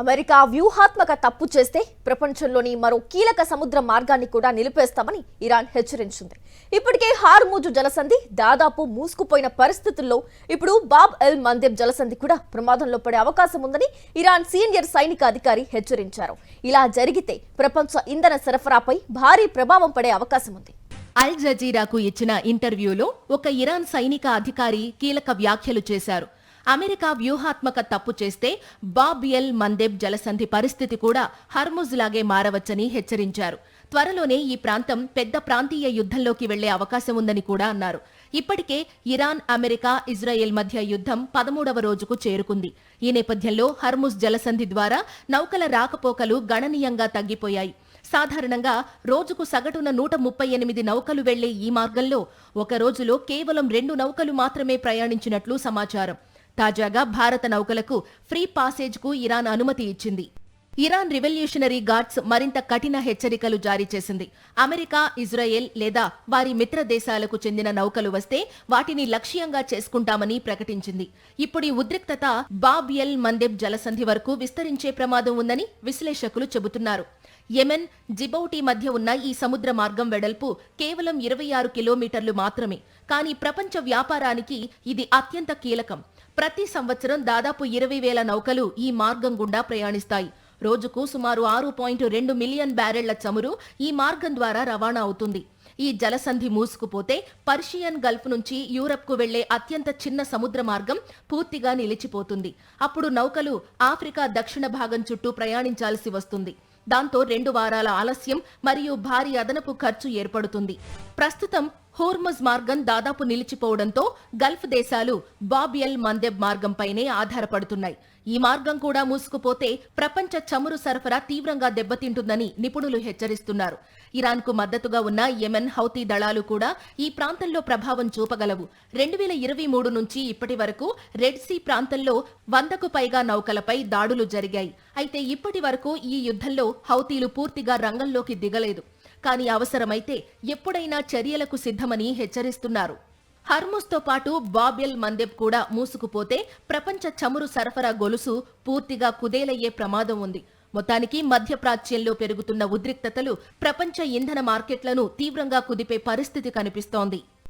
America వ్యూహాత్మక తప్పు చేస్తే ప్రపంచంలోని మరో కీలక సముద్ర మార్గాన్ని కూడా నిలిపేస్తామని ఇరాన్ హెచ్చరించింది. ఇప్పటికే హార్ముజ్ జలసంధి దాదాపు మూసుకుపోయిన పరిస్థితుల్లో ఇప్పుడు బాబ్ ఎల్ మందెబ్ జలసంధి కూడా ప్రమాదంలో పడే అవకాశం ఉందని ఇరాన్ సీనియర్ సైనిక అధికారి హెచ్చరించారు. ఇలా జరిగితే ప్రపంచ ఇంధన సరఫరాపై భారీ ప్రభావం పడే అవకాశం ఉంది. అల్ జజీరాకు ఇచ్చిన ఇంటర్వ్యూలో ఒక ఇరాన్ సైనిక అధికారి కీలక వ్యాఖ్యలు చేశారు. అమెరికా వ్యూహాత్మక తప్పు చేస్తే బాబ్ ఎల్ మందెబ్ జలసంధి పరిస్థితి కూడా హర్ముజ్ లాగే మారవచ్చని హెచ్చరించారు. త్వరలోనే ఈ ప్రాంతం పెద్ద ప్రాంతీయ యుద్ధంలోకి వెళ్లే అవకాశం ఉందని కూడా అన్నారు. ఇప్పటికే ఇరాన్, అమెరికా, ఇజ్రాయెల్ మధ్య యుద్ధం 13వ రోజుకు చేరుకుంది. ఈ నేపథ్యంలో హర్ముజ్ జలసంధి ద్వారా నౌకల రాకపోకలు గణనీయంగా తగ్గిపోయాయి. సాధారణంగా రోజుకు సగటున 138 నౌకలు వెళ్లే ఈ మార్గంలో ఒక రోజులో కేవలం 2 నౌకలు మాత్రమే ప్రయాణించినట్లు సమాచారం. తాజాగా భారత నౌకలకు ఫ్రీ పాసేజ్కు ఇరాన్ అనుమతి ఇచ్చింది. ఇరాన్ రివల్యూషనరీ గార్డ్స్ మరింత కఠిన హెచ్చరికలు జారీ చేసింది. అమెరికా, ఇజ్రాయెల్ లేదా వారి మిత్ర దేశాలకు చెందిన నౌకలు వస్తే వాటిని లక్ష్యంగా చేసుకుంటామని ప్రకటించింది. ఇప్పుడు ఈ ఉద్రిక్తత బాబ్ ఎల్ మందెబ్ జలసంధి వరకు విస్తరించే ప్రమాదం ఉందని విశ్లేషకులు చెబుతున్నారు. యెమెన్, జిబౌటి మధ్య ఉన్న ఈ సముద్ర మార్గం వెడల్పు కేవలం 26 కిలోమీటర్లు మాత్రమే. కానీ ప్రపంచ వ్యాపారానికి ఇది అత్యంత కీలకం. ప్రతి సంవత్సరం దాదాపు 20,000 నౌకలు ఈ మార్గం గుండా ప్రయాణిస్తాయి. రోజుకు సుమారు 6.2 మిలియన్ బ్యారెళ్ల చమురు ఈ మార్గం ద్వారా రవాణా అవుతుంది. ఈ జలసంధి మూసుకుపోతే పర్షియన్ గల్ఫ్ నుంచి యూరప్కు వెళ్లే అత్యంత చిన్న సముద్ర మార్గం పూర్తిగా నిలిచిపోతుంది. అప్పుడు నౌకలు ఆఫ్రికా దక్షిణ భాగం చుట్టూ ప్రయాణించాల్సి వస్తుంది. దాంతో 2 వారాల ఆలస్యం మరియు భారీ అదనపు ఖర్చు ఏర్పడుతుంది. ప్రస్తుతం హోర్ముజ్ మార్గం దాదాపు నిలిచిపోవడంతో గల్ఫ్ దేశాలు బాబ్ ఎల్ మందెబ్ మార్గంపైనే ఆధారపడుతున్నాయి. ఈ మార్గం కూడా మూసుకుపోతే ప్రపంచ చమురు సరఫరా తీవ్రంగా దెబ్బతింటుందని నిపుణులు హెచ్చరిస్తున్నారు. ఇరాన్కు మద్దతుగా ఉన్న యెమెన్, హౌతీ దళాలు కూడా ఈ ప్రాంతంలో ప్రభావం చూపగలవు. 2023 నుంచి ఇప్పటి వరకు రెడ్ సీ ప్రాంతంలో 100కు పైగా నౌకలపై దాడులు జరిగాయి. అయితే ఇప్పటి వరకు ఈ యుద్ధంలో హౌతీలు పూర్తిగా రంగంలోకి దిగలేదు. కానీ అవసరమైతే ఎప్పుడైనా చర్యలకు సిద్ధమని హెచ్చరిస్తున్నారు. హర్ముజ్తో పాటు బాబ్ ఎల్ మందెబ్ కూడా మూసుకుపోతే ప్రపంచ చమురు సరఫరా గొలుసు పూర్తిగా కుదేలయ్యే ప్రమాదం ఉంది. మొత్తానికి మధ్యప్రాచ్యంలో పెరుగుతున్న ఉద్రిక్తతలు ప్రపంచ ఇంధన మార్కెట్లను తీవ్రంగా కుదిపే పరిస్థితి కనిపిస్తోంది.